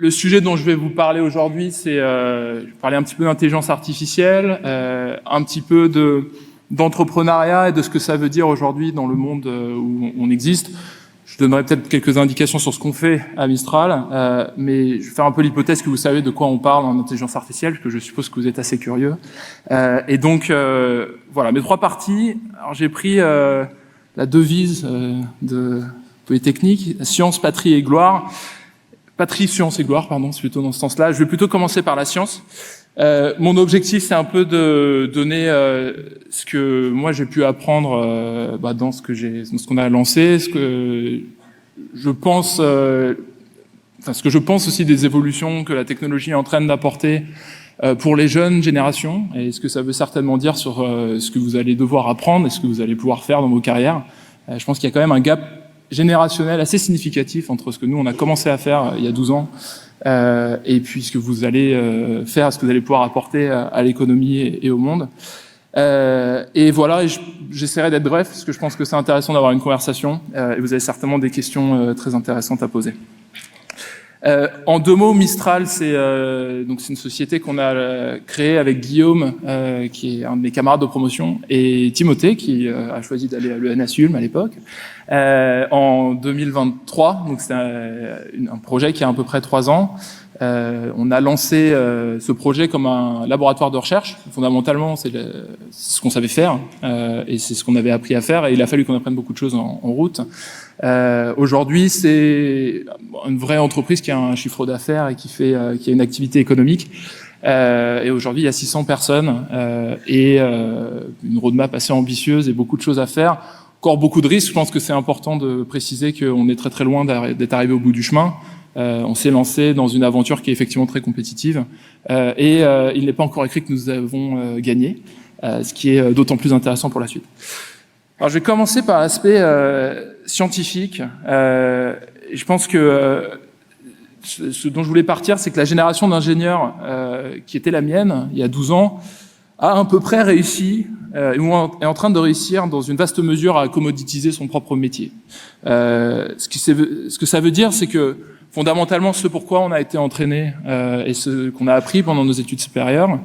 Le sujet dont je vais vous parler aujourd'hui, c'est je vais parler un petit peu d'intelligence artificielle, un petit peu d'entrepreneuriat et de ce que ça veut dire aujourd'hui dans le monde où on existe. Je donnerai peut-être quelques indications sur ce qu'on fait à Mistral, mais je vais faire un peu l'hypothèse que vous savez de quoi on parle en intelligence artificielle, parce que je suppose que vous êtes assez curieux. Et donc, voilà, mes 3 parties. Alors, j'ai pris la devise de Polytechnique, science, patrie et gloire. Patrie, science et gloire, pardon, c'est plutôt dans ce sens-là. Je vais plutôt commencer par la science. Mon objectif, c'est un peu de donner ce que moi j'ai pu apprendre dans ce qu'on a lancé, ce que je pense, ce que je pense aussi des évolutions que la technologie est en train d'apporter pour les jeunes générations, et ce que ça veut certainement dire sur ce que vous allez devoir apprendre et ce que vous allez pouvoir faire dans vos carrières. Je pense qu'il y a quand même un gap générationnel assez significatif entre ce que nous on a commencé à faire il y a 12 ans et puis ce que vous allez faire, ce que vous allez pouvoir apporter à l'économie et au monde. Et voilà, j'essaierai d'être bref parce que je pense que c'est intéressant d'avoir une conversation et vous avez certainement des questions très intéressantes à poser. En 2 mots, Mistral, c'est une société qu'on a créée avec Guillaume, qui est un de mes camarades de promotion, et Timothée, qui a choisi d'aller à l'ENS Ulm à l'époque, en 2023. Donc c'est un projet qui a à peu près 3 ans. On a lancé ce projet comme un laboratoire de recherche. Fondamentalement, c'est ce qu'on savait faire et c'est ce qu'on avait appris à faire. Et il a fallu qu'on apprenne beaucoup de choses en route. Aujourd'hui, c'est une vraie entreprise qui a un chiffre d'affaires et qui a une activité économique. Et aujourd'hui, il y a 600 personnes et une roadmap assez ambitieuse et beaucoup de choses à faire. Encore beaucoup de risques. Je pense que c'est important de préciser qu'on est très très loin d'être arrivé au bout du chemin. On s'est lancé dans une aventure qui est effectivement très compétitive et il n'est pas encore écrit que nous avons gagné, ce qui est d'autant plus intéressant pour la suite. Alors je vais commencer par l'aspect scientifique. Je pense que ce dont je voulais partir, c'est que la génération d'ingénieurs qui était la mienne il y a 12 ans a à peu près réussi ou est en train de réussir dans une vaste mesure à commoditiser son propre métier. Ce que ça veut dire, c'est que fondamentalement, ce pourquoi on a été entraîné et ce qu'on a appris pendant nos études supérieures,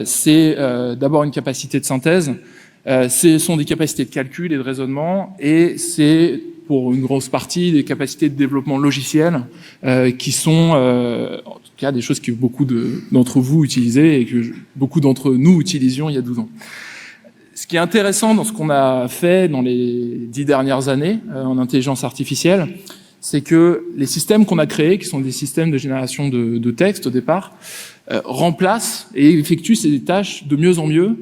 c'est d'abord une capacité de synthèse, ce sont des capacités de calcul et de raisonnement, et c'est pour une grosse partie des capacités de développement logiciel qui sont en tout cas des choses que beaucoup d'entre vous utilisaient et que beaucoup d'entre nous utilisions il y a 12 ans. Ce qui est intéressant dans ce qu'on a fait dans les 10 dernières années en intelligence artificielle, c'est que les systèmes qu'on a créés, qui sont des systèmes de génération de texte au départ, remplacent et effectuent ces tâches de mieux en mieux,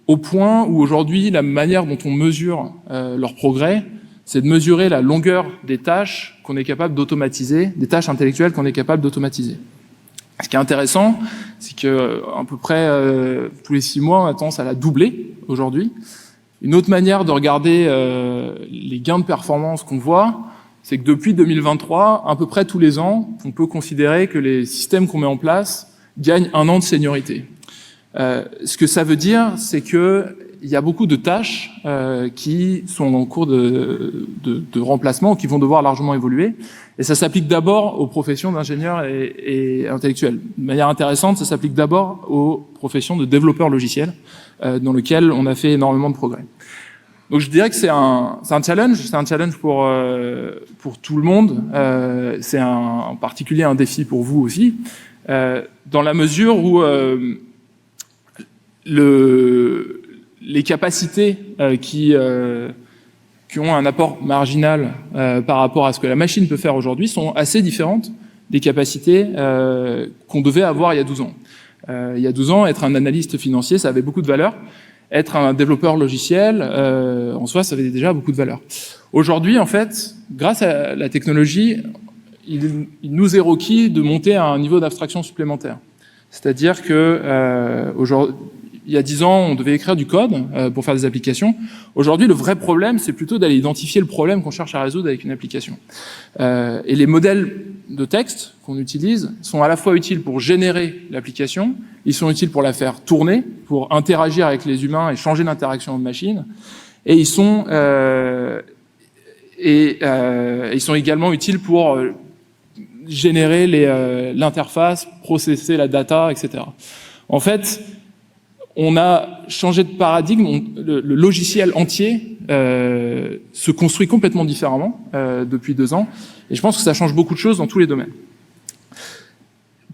au point où aujourd'hui, la manière dont on mesure leur progrès, c'est de mesurer la longueur des tâches qu'on est capable d'automatiser, des tâches intellectuelles qu'on est capable d'automatiser. Ce qui est intéressant, c'est que à peu près tous les 6 mois, on a tendance à la doubler aujourd'hui. Une autre manière de regarder les gains de performance qu'on voit, c'est que depuis 2023, à peu près tous les ans, on peut considérer que les systèmes qu'on met en place gagnent 1 an de seniorité. Ce que ça veut dire, c'est que il y a beaucoup de tâches qui sont en cours de remplacement, qui vont devoir largement évoluer. Et ça s'applique d'abord aux professions d'ingénieurs et intellectuels. De manière intéressante, ça s'applique d'abord aux professions de développeurs logiciels, dans lesquelles on a fait énormément de progrès. Donc je dirais que c'est un challenge pour tout le monde. C'est en particulier un défi pour vous aussi, dans la mesure où les capacités qui ont un apport marginal par rapport à ce que la machine peut faire aujourd'hui sont assez différentes des capacités qu'on devait avoir il y a 12 ans. Il y a 12 ans, être un analyste financier, ça avait beaucoup de valeur. Être un développeur logiciel, en soi, ça avait déjà beaucoup de valeur. Aujourd'hui, en fait, grâce à la technologie, il nous est requis de monter à un niveau d'abstraction supplémentaire. C'est-à-dire que aujourd'hui, il y a 10 ans, on devait écrire du code pour faire des applications. Aujourd'hui, le vrai problème, c'est plutôt d'aller identifier le problème qu'on cherche à résoudre avec une application. Et les modèles de texte qu'on utilise sont à la fois utiles pour générer l'application, ils sont utiles pour la faire tourner, pour interagir avec les humains et changer d'interaction de machine, et ils sont également utiles pour générer l'interface, processer la data, etc. En fait, on a changé de paradigme, le logiciel entier se construit complètement différemment depuis 2 ans, et je pense que ça change beaucoup de choses dans tous les domaines.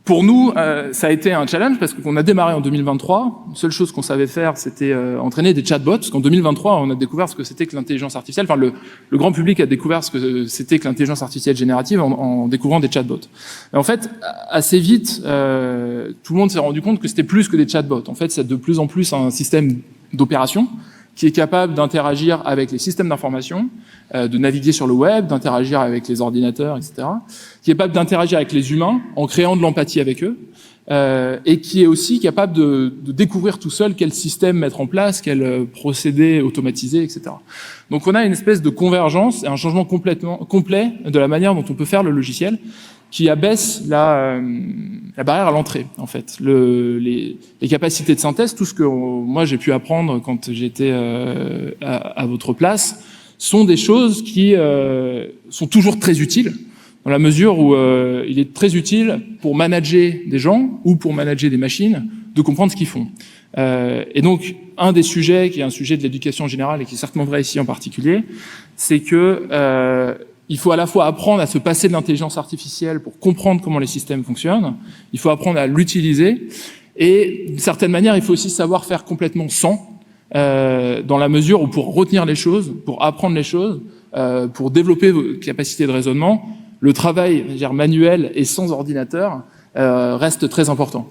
Pour nous, ça a été un challenge parce qu'on a démarré en 2023. La seule chose qu'on savait faire, c'était entraîner des chatbots. Parce qu'en 2023, on a découvert ce que c'était que l'intelligence artificielle. Enfin, le grand public a découvert ce que c'était que l'intelligence artificielle générative en découvrant des chatbots. Et en fait, assez vite, tout le monde s'est rendu compte que c'était plus que des chatbots. En fait, c'est de plus en plus un système d'opération qui est capable d'interagir avec les systèmes d'information, de naviguer sur le web, d'interagir avec les ordinateurs, etc., qui est capable d'interagir avec les humains en créant de l'empathie avec eux, et qui est aussi capable de découvrir tout seul quel système mettre en place, quel procédé automatiser, etc. Donc on a une espèce de convergence et un changement complet de la manière dont on peut faire le logiciel, qui abaisse la barrière à l'entrée, en fait. Les capacités de synthèse, tout ce que moi j'ai pu apprendre quand j'étais à votre place, sont des choses qui sont toujours très utiles, dans la mesure où il est très utile pour manager des gens ou pour manager des machines, de comprendre ce qu'ils font. Et donc, un des sujets, qui est un sujet de l'éducation générale et qui est certainement vrai ici en particulier, c'est que il faut à la fois apprendre à se passer de l'intelligence artificielle pour comprendre comment les systèmes fonctionnent, il faut apprendre à l'utiliser, et d'une certaine manière, il faut aussi savoir faire complètement sans, dans la mesure où pour retenir les choses, pour apprendre les choses, pour développer vos capacités de raisonnement, le travail, je veux dire, manuel et sans ordinateur reste très important.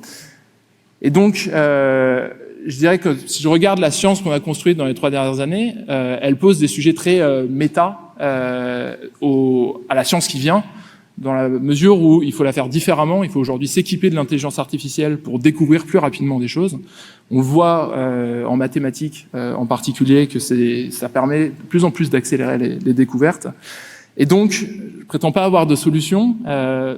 Et donc, je dirais que si je regarde la science qu'on a construite dans les 3 dernières années, elle pose des sujets très méta à la science qui vient, dans la mesure où il faut la faire différemment. Il faut aujourd'hui s'équiper de l'intelligence artificielle pour découvrir plus rapidement des choses. On le voit en mathématiques en particulier, que ça permet de plus en plus d'accélérer les découvertes. Et donc, je ne prétends pas avoir de solution,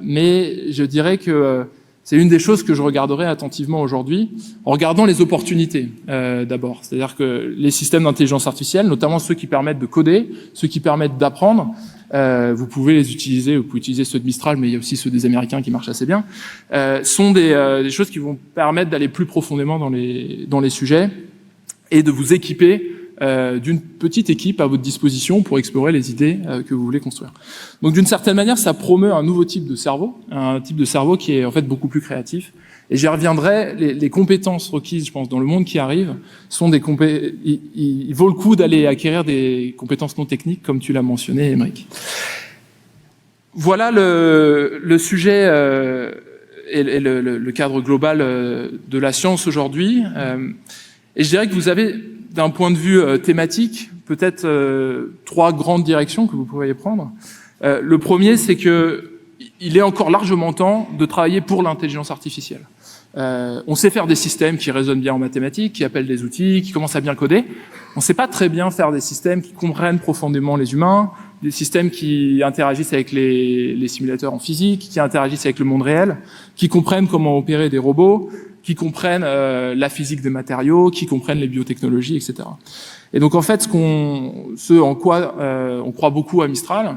mais je dirais que c'est une des choses que je regarderai attentivement aujourd'hui, en regardant les opportunités d'abord. C'est-à-dire que les systèmes d'intelligence artificielle, notamment ceux qui permettent de coder, ceux qui permettent d'apprendre, vous pouvez les utiliser, vous pouvez utiliser ceux de Mistral, mais il y a aussi ceux des Américains qui marchent assez bien, sont des choses qui vont permettre d'aller plus profondément dans les sujets et de vous équiper d'une petite équipe à votre disposition pour explorer les idées que vous voulez construire. Donc d'une certaine manière, ça promeut un nouveau type de cerveau, un type de cerveau qui est en fait beaucoup plus créatif. Et j'y reviendrai, les compétences requises, je pense, dans le monde qui arrive, sont il vaut le coup d'aller acquérir des compétences non techniques, comme tu l'as mentionné, Émeric. Voilà le sujet et le cadre global de la science aujourd'hui. Et je dirais que vous avez, d'un point de vue thématique, peut-être 3 grandes directions que vous pourriez prendre. Le premier, c'est que il est encore largement temps de travailler pour l'intelligence artificielle. On sait faire des systèmes qui raisonnent bien en mathématiques, qui appellent des outils, qui commencent à bien coder. On ne sait pas très bien faire des systèmes qui comprennent profondément les humains, des systèmes qui interagissent avec les simulateurs en physique, qui interagissent avec le monde réel, qui comprennent comment opérer des robots, qui comprennent la physique des matériaux, qui comprennent les biotechnologies, etc. Et donc en fait, ce en quoi on croit beaucoup à Mistral,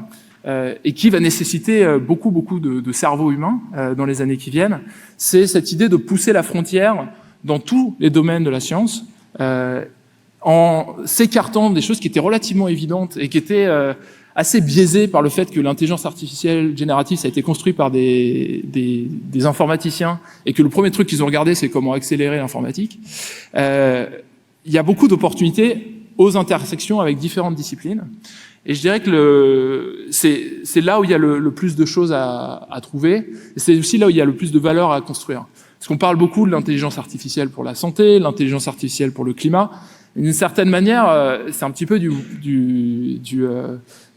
et qui va nécessiter beaucoup de cerveaux humains dans les années qui viennent, c'est cette idée de pousser la frontière dans tous les domaines de la science, en s'écartant des choses qui étaient relativement évidentes et qui étaient assez biaisées par le fait que l'intelligence artificielle générative, ça a été construit par des informaticiens, et que le premier truc qu'ils ont regardé, c'est comment accélérer l'informatique. Il y a beaucoup d'opportunités aux intersections avec différentes disciplines. Et je dirais que c'est là où il y a le plus de choses à trouver, et c'est aussi là où il y a le plus de valeur à construire. Parce qu'on parle beaucoup de l'intelligence artificielle pour la santé, l'intelligence artificielle pour le climat. D'une certaine manière, c'est un petit peu du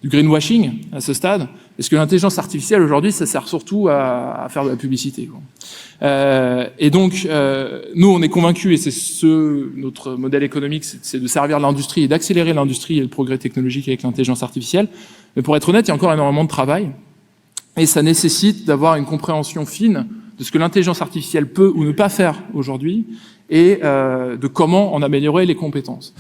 greenwashing à ce stade, parce que l'intelligence artificielle aujourd'hui, ça sert surtout à faire de la publicité, quoi. Et donc, nous, on est convaincus, et c'est notre modèle économique, c'est de servir l'industrie et d'accélérer l'industrie et le progrès technologique avec l'intelligence artificielle. Mais pour être honnête, il y a encore énormément de travail, et ça nécessite d'avoir une compréhension fine de ce que l'intelligence artificielle peut ou ne pas faire aujourd'hui, et de comment en améliorer les compétences.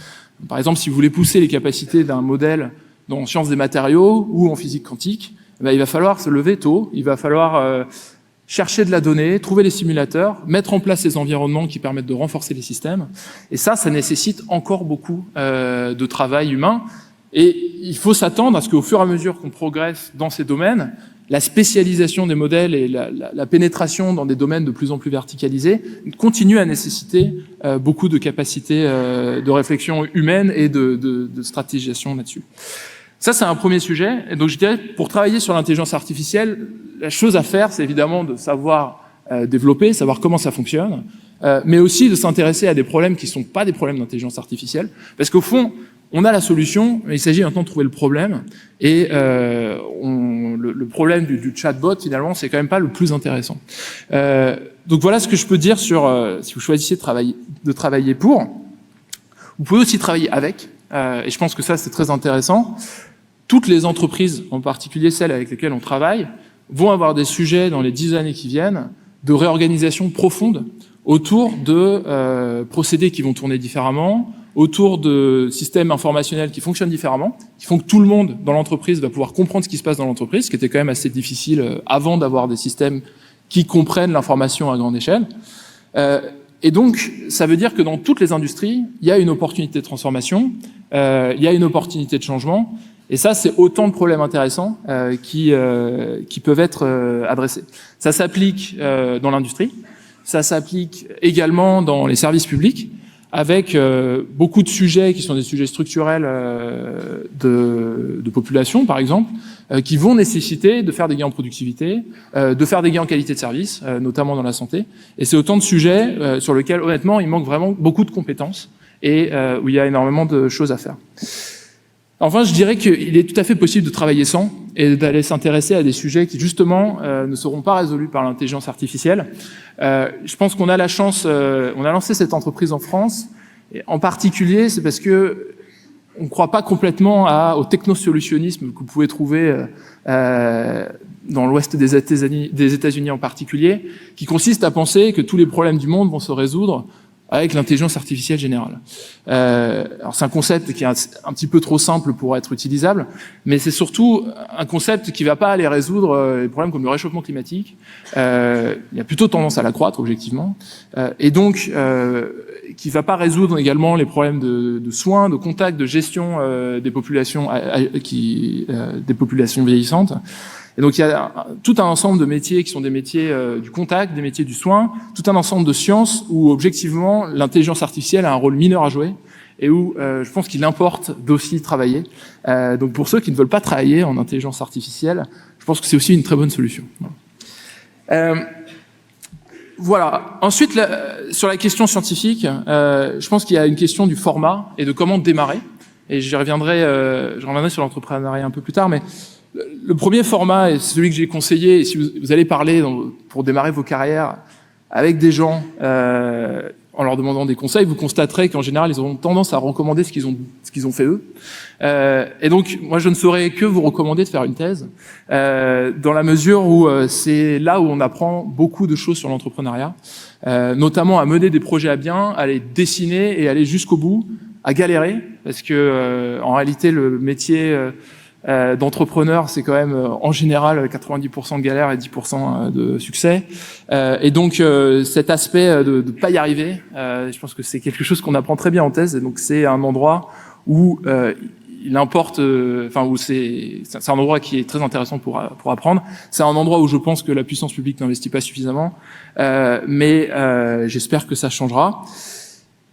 Par exemple, si vous voulez pousser les capacités d'un modèle en sciences des matériaux ou en physique quantique, il va falloir se lever tôt, il va falloir chercher de la donnée, trouver les simulateurs, mettre en place les environnements qui permettent de renforcer les systèmes. Et ça nécessite encore beaucoup de travail humain. Et il faut s'attendre à ce qu'au fur et à mesure qu'on progresse dans ces domaines, la spécialisation des modèles et la pénétration dans des domaines de plus en plus verticalisés continue à nécessiter beaucoup de capacités de réflexion humaine et de stratégisation là-dessus. Ça, c'est un premier sujet. Et donc, je dirais, pour travailler sur l'intelligence artificielle, la chose à faire, c'est évidemment de savoir développer, savoir comment ça fonctionne, mais aussi de s'intéresser à des problèmes qui ne sont pas des problèmes d'intelligence artificielle. Parce qu'au fond, on a la solution, mais il s'agit maintenant de trouver le problème. Et le problème du chatbot, finalement, c'est quand même pas le plus intéressant. Donc voilà ce que je peux dire sur si vous choisissez de travailler pour. Vous pouvez aussi travailler avec, et je pense que ça, c'est très intéressant. Toutes les entreprises, en particulier celles avec lesquelles on travaille, vont avoir des sujets dans les 10 années qui viennent de réorganisation profonde autour de procédés qui vont tourner différemment, autour de systèmes informationnels qui fonctionnent différemment, qui font que tout le monde dans l'entreprise va pouvoir comprendre ce qui se passe dans l'entreprise, ce qui était quand même assez difficile avant d'avoir des systèmes qui comprennent l'information à grande échelle. Et donc, ça veut dire que dans toutes les industries, il y a une opportunité de transformation, il y a une opportunité de changement, et ça, c'est autant de problèmes intéressants qui peuvent être adressés. Ça s'applique dans l'industrie, ça s'applique également dans les services publics, avec beaucoup de sujets qui sont des sujets structurels de population, par exemple, qui vont nécessiter de faire des gains en productivité, de faire des gains en qualité de service, notamment dans la santé. Et c'est autant de sujets sur lesquels, honnêtement, il manque vraiment beaucoup de compétences et où il y a énormément de choses à faire. Enfin, je dirais qu'il est tout à fait possible de travailler sans et d'aller s'intéresser à des sujets qui, justement, ne seront pas résolus par l'intelligence artificielle. Je pense qu'on a la chance, on a lancé cette entreprise en France, et en particulier, c'est parce que on ne croit pas complètement au technosolutionnisme que vous pouvez trouver dans l'ouest des États-Unis en particulier, qui consiste à penser que tous les problèmes du monde vont se résoudre avec l'intelligence artificielle générale. Alors c'est un concept qui est un petit peu trop simple pour être utilisable, mais c'est surtout un concept qui ne va pas aller résoudre les problèmes comme le réchauffement climatique. Il y a plutôt tendance à l'accroître, objectivement, et donc qui ne va pas résoudre également les problèmes de soins, de contact, de gestion des populations vieillissantes. Et donc il y a tout un ensemble de métiers qui sont des métiers du contact, des métiers du soin, tout un ensemble de sciences où objectivement l'intelligence artificielle a un rôle mineur à jouer et où je pense qu'il importe d'aussi travailler. Donc pour ceux qui ne veulent pas travailler en intelligence artificielle, je pense que c'est aussi une très bonne solution. Voilà. Ensuite, sur la question scientifique, je pense qu'il y a une question du format et de comment démarrer. Et je reviendrai sur l'entrepreneuriat un peu plus tard, mais le premier format, et c'est celui que j'ai conseillé, et si vous allez parler pour démarrer vos carrières avec des gens en leur demandant des conseils, vous constaterez qu'en général, ils auront tendance à recommander ce qu'ils ont fait eux. Et donc, moi, je ne saurais que vous recommander de faire une thèse, dans la mesure où c'est là où on apprend beaucoup de choses sur l'entrepreneuriat, notamment à mener des projets à bien, à les dessiner et aller jusqu'au bout, à galérer, parce que en réalité, le métier d'entrepreneur, c'est quand même en général 90% de galère et 10% de succès. Et donc cet aspect de pas y arriver, je pense que c'est quelque chose qu'on apprend très bien en thèse. Et donc c'est un endroit où il importe, où c'est un endroit qui est très intéressant pour apprendre. C'est un endroit où je pense que la puissance publique n'investit pas suffisamment, mais j'espère que ça changera.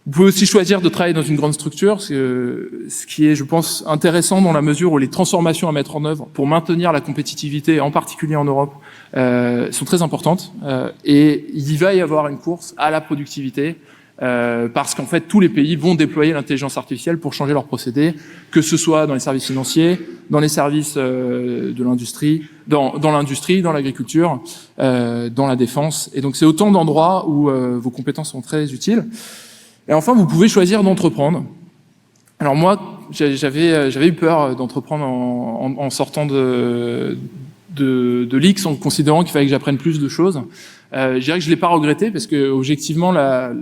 Vous pouvez aussi choisir de travailler dans une grande structure, ce qui est, je pense, intéressant dans la mesure où les transformations à mettre en œuvre pour maintenir la compétitivité, en particulier en Europe, sont très importantes. Et il va y avoir une course à la productivité, parce qu'en fait, tous les pays vont déployer l'intelligence artificielle pour changer leurs procédés, que ce soit dans les services financiers, dans les services de l'industrie, dans l'industrie, dans l'agriculture, dans la défense. Et donc, c'est autant d'endroits où vos compétences sont très utiles. Et enfin, vous pouvez choisir d'entreprendre. Alors moi, j'avais eu peur d'entreprendre en sortant de l'X, en considérant qu'il fallait que j'apprenne plus de choses. Je dirais que je l'ai pas regretté parce que objectivement la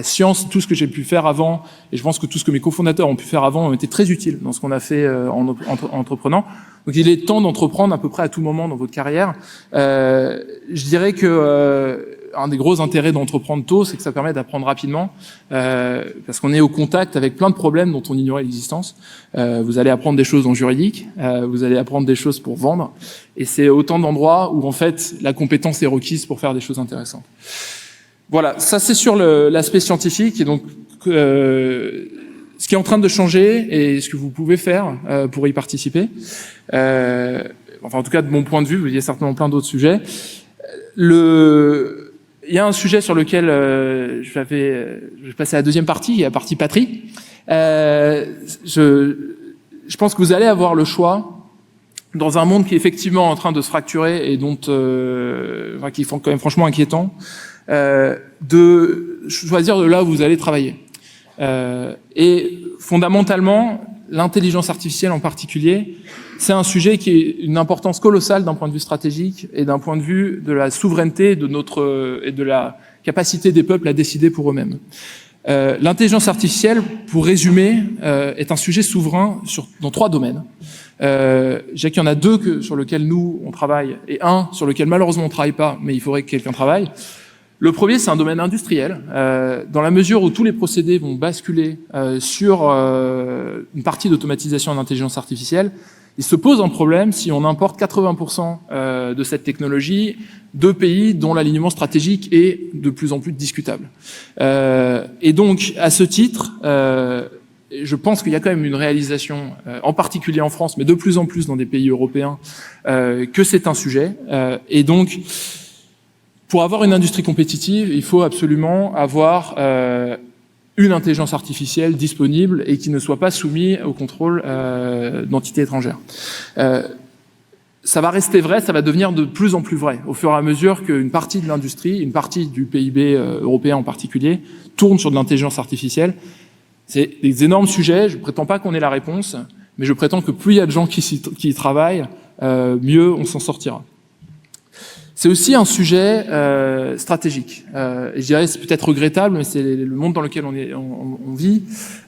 science, tout ce que j'ai pu faire avant, et je pense que tout ce que mes cofondateurs ont pu faire avant ont été très utiles dans ce qu'on a fait en entreprenant. Donc il est temps d'entreprendre à peu près à tout moment dans votre carrière. Je dirais que un des gros intérêts d'entreprendre tôt, c'est que ça permet d'apprendre rapidement, parce qu'on est au contact avec plein de problèmes dont on ignorait l'existence. Vous allez apprendre des choses en juridique, vous allez apprendre des choses pour vendre, et c'est autant d'endroits où en fait la compétence est requise pour faire des choses intéressantes. Voilà, ça c'est sur l'aspect scientifique, et donc ce qui est en train de changer et ce que vous pouvez faire pour y participer. Enfin, en tout cas, de mon point de vue, il y a certainement plein d'autres sujets. Il y a un sujet sur lequel je vais passer à la deuxième partie, la partie patrie. Je pense que vous allez avoir le choix dans un monde qui est effectivement en train de se fracturer et dont qui est quand même franchement inquiétant, de choisir de là où vous allez travailler. Et fondamentalement, l'intelligence artificielle en particulier, c'est un sujet qui est une importance colossale d'un point de vue stratégique et d'un point de vue de la souveraineté de et de la capacité des peuples à décider pour eux-mêmes. L'intelligence artificielle, pour résumer, est un sujet souverain dans 3 domaines. Je dirais qu'il y en a 2 sur lesquels nous, on travaille, et un sur lequel malheureusement on ne travaille pas, mais il faudrait que quelqu'un travaille. Le premier, c'est un domaine industriel, dans la mesure où tous les procédés vont basculer sur une partie d'automatisation d'intelligence artificielle. Il se pose un problème si on importe 80% de cette technologie de pays dont l'alignement stratégique est de plus en plus discutable. Et donc, à ce titre, je pense qu'il y a quand même une réalisation, en particulier en France, mais de plus en plus dans des pays européens, que c'est un sujet. Et donc, pour avoir une industrie compétitive, il faut absolument avoir une intelligence artificielle disponible et qui ne soit pas soumise au contrôle d'entités étrangères. Ça va rester vrai, ça va devenir de plus en plus vrai au fur et à mesure qu'une partie de l'industrie, une partie du PIB européen en particulier, tourne sur de l'intelligence artificielle. C'est des énormes sujets, je ne prétends pas qu'on ait la réponse, mais je prétends que plus il y a de gens qui y travaillent, mieux on s'en sortira. C'est aussi un sujet stratégique. Je dirais c'est peut-être regrettable, mais c'est le monde dans lequel on vit.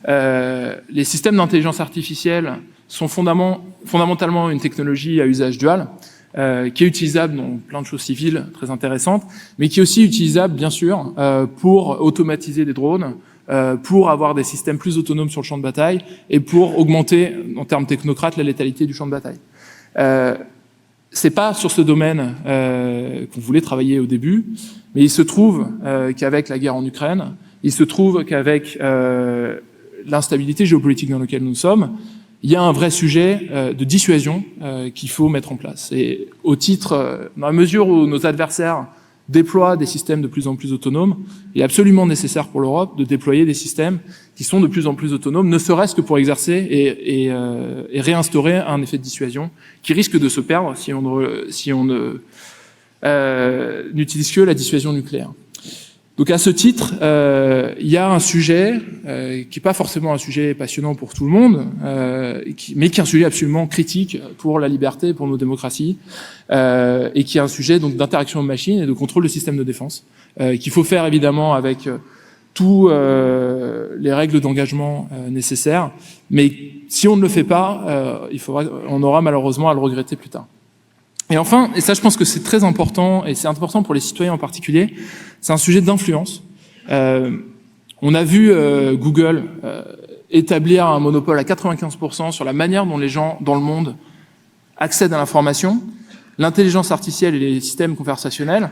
Les systèmes d'intelligence artificielle sont fondamentalement une technologie à usage dual, qui est utilisable dans plein de choses civiles très intéressantes, mais qui est aussi utilisable, bien sûr, pour automatiser des drones, pour avoir des systèmes plus autonomes sur le champ de bataille et pour augmenter, en termes technocrates, la létalité du champ de bataille. C'est pas sur ce domaine qu'on voulait travailler au début, mais il se trouve qu'avec la guerre en Ukraine, il se trouve qu'avec l'instabilité géopolitique dans laquelle nous sommes, il y a un vrai sujet de dissuasion qu'il faut mettre en place. Et au titre, dans la mesure où nos adversaires déploient des systèmes de plus en plus autonomes, il est absolument nécessaire pour l'Europe de déployer des systèmes qui sont de plus en plus autonomes, ne serait-ce que pour exercer et réinstaurer un effet de dissuasion qui risque de se perdre si on n'utilise que la dissuasion nucléaire. Donc à ce titre, il y a un sujet qui n'est pas forcément un sujet passionnant pour tout le monde, mais qui est un sujet absolument critique pour la liberté, pour nos démocraties, et qui est un sujet donc d'interaction aux machines et de contrôle de système de défense, qu'il faut faire évidemment avec tous les règles d'engagement nécessaires, mais si on ne le fait pas, on aura malheureusement à le regretter plus tard. Et enfin, et ça je pense que c'est très important, et c'est important pour les citoyens en particulier, c'est un sujet d'influence. On a vu Google établir un monopole à 95% sur la manière dont les gens dans le monde accèdent à l'information. L'intelligence artificielle et les systèmes conversationnels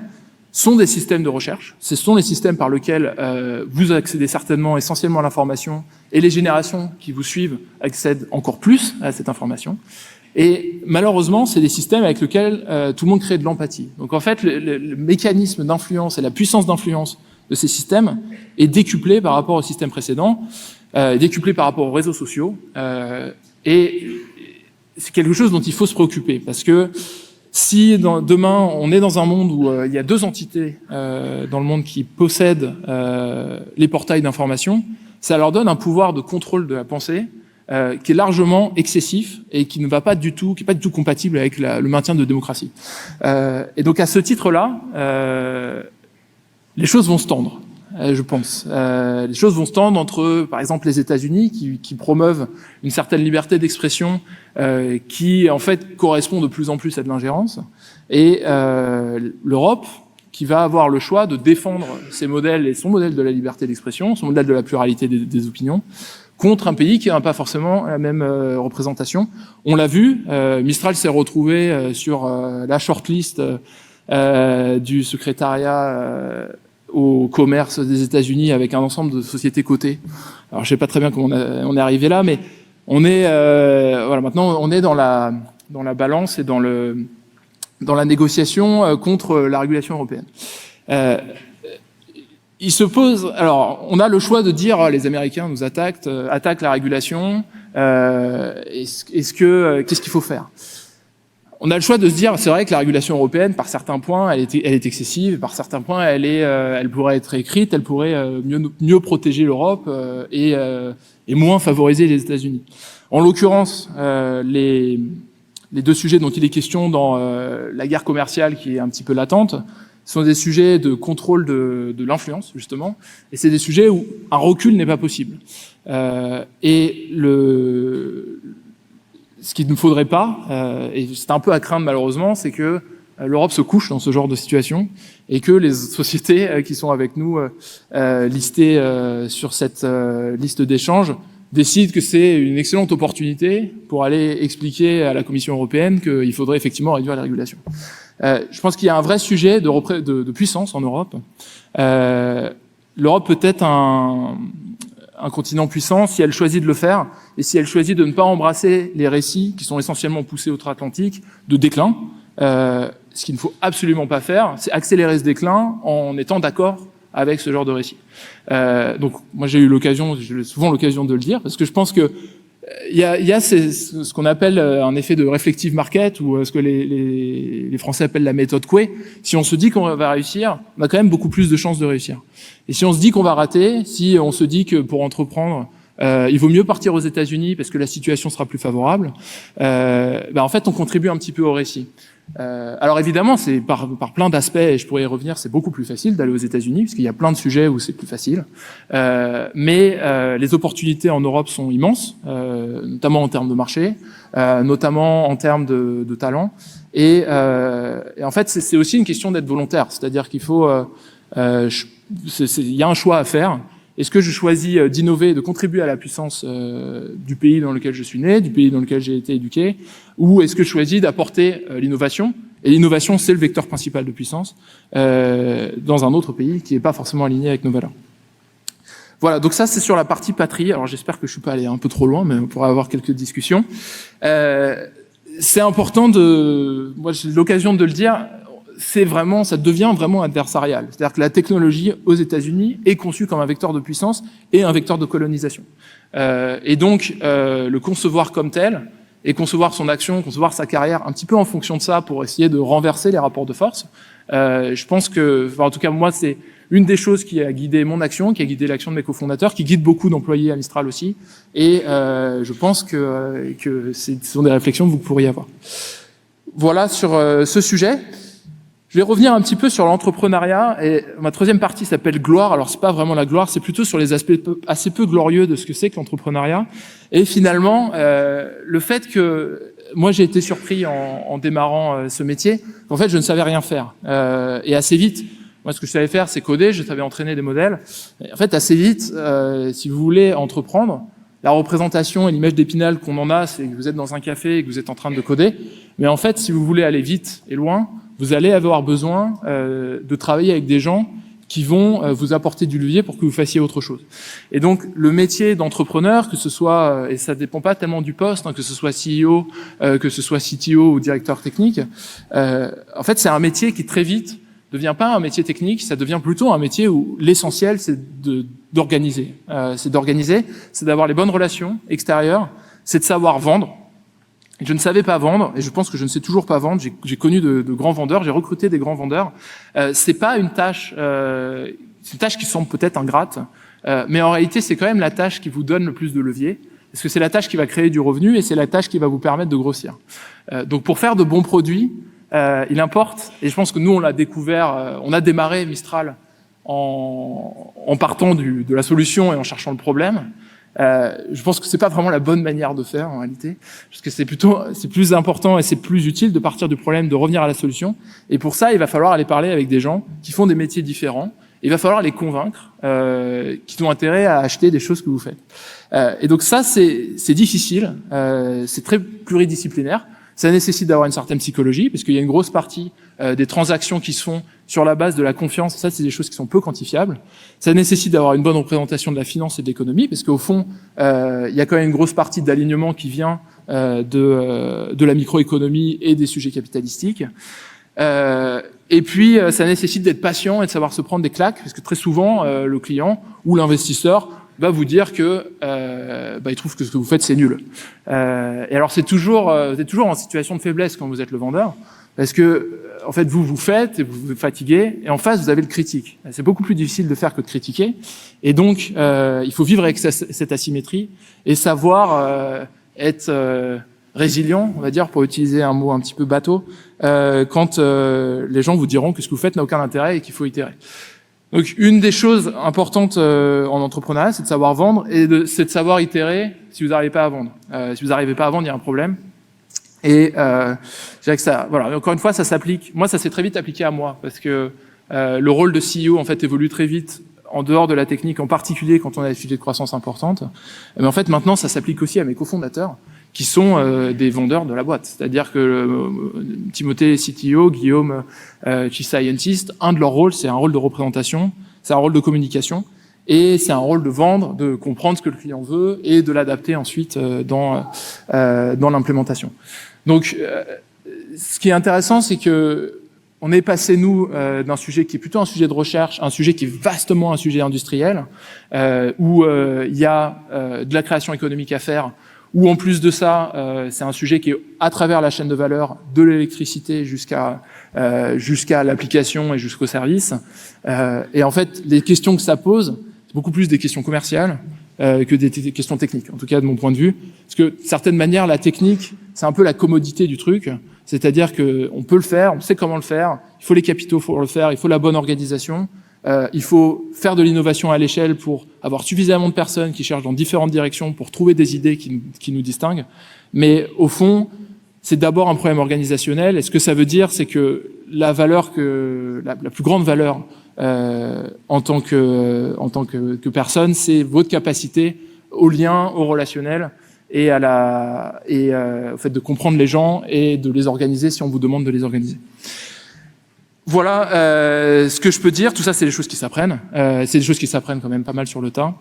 sont des systèmes de recherche. Ce sont les systèmes par lesquels vous accédez certainement essentiellement à l'information, et les générations qui vous suivent accèdent encore plus à cette information. Et malheureusement, c'est des systèmes avec lesquels tout le monde crée de l'empathie. Donc en fait, le mécanisme d'influence et la puissance d'influence de ces systèmes est décuplé par rapport au système précédent, décuplé par rapport aux réseaux sociaux. Et c'est quelque chose dont il faut se préoccuper, parce que si demain on est dans un monde où il y a 2 entités dans le monde qui possèdent les portails d'information, ça leur donne un pouvoir de contrôle de la pensée qui est largement excessif et qui ne va pas du tout, qui est pas du tout compatible avec le maintien de démocratie. Et donc à ce titre-là, les choses vont se tendre. Je pense. Les choses vont se tendre entre, par exemple, les États-Unis qui promeuvent une certaine liberté d'expression qui, en fait, correspond de plus en plus à de l'ingérence, et l'Europe qui va avoir le choix de défendre ses modèles et son modèle de la liberté d'expression, son modèle de la pluralité des opinions, contre un pays qui n'a pas forcément la même représentation. On l'a vu, Mistral s'est retrouvé sur la shortlist du secrétariat au commerce des États-Unis avec un ensemble de sociétés cotées. Alors je sais pas très bien comment on est arrivé là, mais on est voilà, maintenant on est dans la balance et dans la négociation contre la régulation européenne. Il se pose, alors on a le choix de dire les Américains nous attaquent la régulation. Qu'est-ce qu'il faut faire? On a le choix de se dire, c'est vrai que la régulation européenne, par certains points, elle est excessive, et par certains points, elle pourrait être écrite, elle pourrait mieux protéger l'Europe et moins favoriser les États-Unis. En l'occurrence, les deux sujets dont il est question dans la guerre commerciale qui est un petit peu latente sont des sujets de contrôle de l'influence, justement, et c'est des sujets où un recul n'est pas possible. Ce qu'il ne faudrait pas, et c'est un peu à craindre malheureusement, c'est que l'Europe se couche dans ce genre de situation et que les sociétés qui sont avec nous listées sur cette liste d'échange décident que c'est une excellente opportunité pour aller expliquer à la Commission européenne qu'il faudrait effectivement réduire les régulations. Je pense qu'il y a un vrai sujet de puissance en Europe. L'Europe peut être un continent puissant si elle choisit de le faire et si elle choisit de ne pas embrasser les récits qui sont essentiellement poussés outre-Atlantique de déclin. Ce qu'il ne faut absolument pas faire, c'est accélérer ce déclin en étant d'accord avec ce genre de récit. Donc moi j'ai souvent l'occasion de le dire parce que je pense que il y a ce qu'on appelle un effet de reflective market ou ce que les Français appellent la méthode Coué. Si on se dit qu'on va réussir, on a quand même beaucoup plus de chances de réussir. Et si on se dit qu'on va rater, si on se dit que pour entreprendre, il vaut mieux partir aux États-Unis parce que la situation sera plus favorable, en fait on contribue un petit peu au récit. Alors évidemment, c'est par plein d'aspects, et je pourrais y revenir, c'est beaucoup plus facile d'aller aux États-Unis, parce qu'il y a plein de sujets où c'est plus facile. Mais les opportunités en Europe sont immenses, notamment en termes de marché, notamment en termes de talent. Et en fait, c'est aussi une question d'être volontaire, c'est-à-dire qu'il faut, il y a un choix à faire. Est-ce que je choisis d'innover, de contribuer à la puissance du pays dans lequel je suis né, du pays dans lequel j'ai été éduqué, ou est-ce que je choisis d'apporter l'innovation? Et l'innovation, c'est le vecteur principal de puissance dans un autre pays qui n'est pas forcément aligné avec nos valeurs. Voilà, donc ça c'est sur la partie patrie. Alors j'espère que je suis pas allé un peu trop loin, mais on pourra avoir quelques discussions. C'est important moi j'ai l'occasion de le dire, ça devient vraiment adversarial. C'est-à-dire que la technologie aux États-Unis est conçue comme un vecteur de puissance et un vecteur de colonisation. Et donc, le concevoir comme tel, et concevoir son action, concevoir sa carrière un petit peu en fonction de ça pour essayer de renverser les rapports de force, je pense que, en tout cas moi, c'est une des choses qui a guidé mon action, qui a guidé l'action de mes cofondateurs, qui guide beaucoup d'employés à Mistral aussi. Et je pense que ce sont des réflexions que vous pourriez avoir. Voilà sur ce sujet. Je vais revenir un petit peu sur l'entrepreneuriat et ma troisième partie s'appelle gloire. Alors c'est pas vraiment la gloire, c'est plutôt sur les aspects assez peu glorieux de ce que c'est que l'entrepreneuriat. Et finalement, le fait que moi j'ai été surpris en démarrant ce métier, qu'en fait je ne savais rien faire. Et assez vite, moi ce que je savais faire c'est coder, je savais entraîner des modèles. Et en fait assez vite, si vous voulez entreprendre, la représentation et l'image d'Épinal qu'on en a, c'est que vous êtes dans un café et que vous êtes en train de coder. Mais en fait, si vous voulez aller vite et loin, vous allez avoir besoin de travailler avec des gens qui vont vous apporter du levier pour que vous fassiez autre chose. Et donc, le métier d'entrepreneur, que ce soit, et ça dépend pas tellement du poste, que ce soit CEO, que ce soit CTO ou directeur technique, en fait, c'est un métier qui très vite devient pas un métier technique, ça devient plutôt un métier où l'essentiel, c'est d'organiser. C'est d'avoir les bonnes relations extérieures, c'est de savoir vendre. Je ne savais pas vendre, et je pense que je ne sais toujours pas vendre. J'ai connu de grands vendeurs, j'ai recruté des grands vendeurs. C'est pas une tâche, c'est une tâche qui semble peut-être ingrate, mais en réalité, c'est quand même la tâche qui vous donne le plus de levier, Parce que c'est la tâche qui va créer du revenu et c'est la tâche qui va vous permettre de grossir. Donc pour faire de bons produits, il importe, et je pense que nous on l'a découvert, on a démarré Mistral en partant de la solution et en cherchant le problème. Je pense que c'est pas vraiment la bonne manière de faire en réalité, parce que c'est plus important et c'est plus utile de partir du problème, de revenir à la solution. Et pour ça, il va falloir aller parler avec des gens qui font des métiers différents. Il va falloir les convaincre qu'ils ont intérêt à acheter des choses que vous faites. Et donc ça, c'est difficile, c'est très pluridisciplinaire. Ça nécessite d'avoir une certaine psychologie, parce qu'il y a une grosse partie des transactions qui se font sur la base de la confiance. Ça, c'est des choses qui sont peu quantifiables. Ça nécessite d'avoir une bonne représentation de la finance et de l'économie, parce qu'au fond, il y a quand même une grosse partie d'alignement qui vient de la microéconomie et des sujets capitalistiques. Et puis, ça nécessite d'être patient et de savoir se prendre des claques, parce que très souvent, le client ou l'investisseur va vous dire que il trouve que ce que vous faites c'est nul. Et alors vous êtes toujours en situation de faiblesse quand vous êtes le vendeur, parce que en fait vous faites et vous vous fatiguez, et en face vous avez le critique. C'est beaucoup plus difficile de faire que de critiquer, et donc il faut vivre avec cette asymétrie et savoir être résilient, on va dire, pour utiliser un mot un petit peu bateau, quand les gens vous diront que ce que vous faites n'a aucun intérêt et qu'il faut itérer. Donc, une des choses importantes en entrepreneuriat, c'est de savoir vendre et c'est de savoir itérer si vous n'arrivez pas à vendre. Si vous n'arrivez pas à vendre, il y a un problème. Et je dirais que ça, voilà. Encore une fois, ça s'applique. Moi, ça s'est très vite appliqué à moi parce que le rôle de CEO en fait évolue très vite en dehors de la technique, en particulier quand on a des sujets de croissance importante. Mais en fait, maintenant, ça s'applique aussi à mes cofondateurs, qui sont des vendeurs de la boîte. C'est-à-dire que Timothée, CTO, Guillaume, Chief Scientist, un de leurs rôles, c'est un rôle de représentation, c'est un rôle de communication, et c'est un rôle de vendre, de comprendre ce que le client veut, et de l'adapter ensuite dans l'implémentation. Donc, ce qui est intéressant, c'est que on est passé, nous, d'un sujet qui est plutôt un sujet de recherche, un sujet qui est vastement un sujet industriel, où il y a de la création économique à faire, ou en plus de ça, c'est un sujet qui est à travers la chaîne de valeur de l'électricité jusqu'à l'application et jusqu'au service. Et en fait, les questions que ça pose, c'est beaucoup plus des questions commerciales que des questions techniques, en tout cas de mon point de vue. Parce que, de certaine manière, la technique, c'est un peu la commodité du truc. C'est-à-dire que on peut le faire, on sait comment le faire, il faut les capitaux pour le faire, il faut la bonne organisation. Il faut faire de l'innovation à l'échelle pour avoir suffisamment de personnes qui cherchent dans différentes directions pour trouver des idées qui nous distinguent. Mais au fond, c'est d'abord un problème organisationnel. Et ce que ça veut dire, c'est que la plus grande valeur en tant que personne, c'est votre capacité au lien, au relationnel et au fait de comprendre les gens et de les organiser si on vous demande de les organiser. Voilà ce que je peux dire. Tout ça, c'est des choses qui s'apprennent. C'est des choses qui s'apprennent quand même pas mal sur le tas.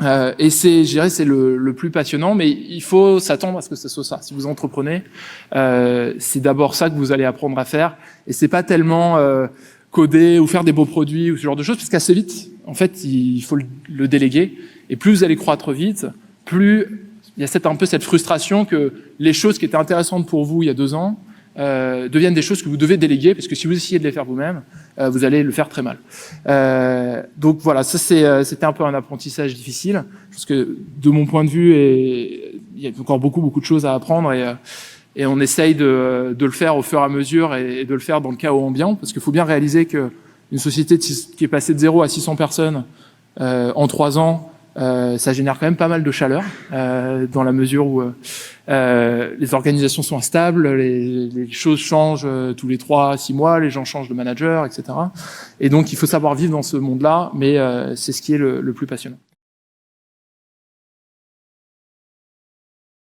Et je dirais, c'est le plus passionnant, mais il faut s'attendre à ce que ce soit ça. Si vous entreprenez, c'est d'abord ça que vous allez apprendre à faire. Et c'est pas tellement coder ou faire des beaux produits ou ce genre de choses, parce qu'assez vite, en fait, il faut le déléguer. Et plus vous allez croître vite, plus il y a un peu cette frustration que les choses qui étaient intéressantes pour vous il y a 2 ans deviennent des choses que vous devez déléguer, parce que si vous essayez de les faire vous-même, vous allez le faire très mal. Donc voilà, ça c'était un peu un apprentissage difficile, parce que de mon point de vue, il y a encore beaucoup de choses à apprendre, et on essaye de le faire au fur et à mesure et de le faire dans le chaos ambiant, parce qu'il faut bien réaliser que une société qui est passée de 0 à 600 personnes en 3 ans, ça génère quand même pas mal de chaleur, dans la mesure où les organisations sont instables, les choses changent tous les 3-6 mois, les gens changent de manager, etc. Et donc il faut savoir vivre dans ce monde-là, mais c'est ce qui est le plus passionnant.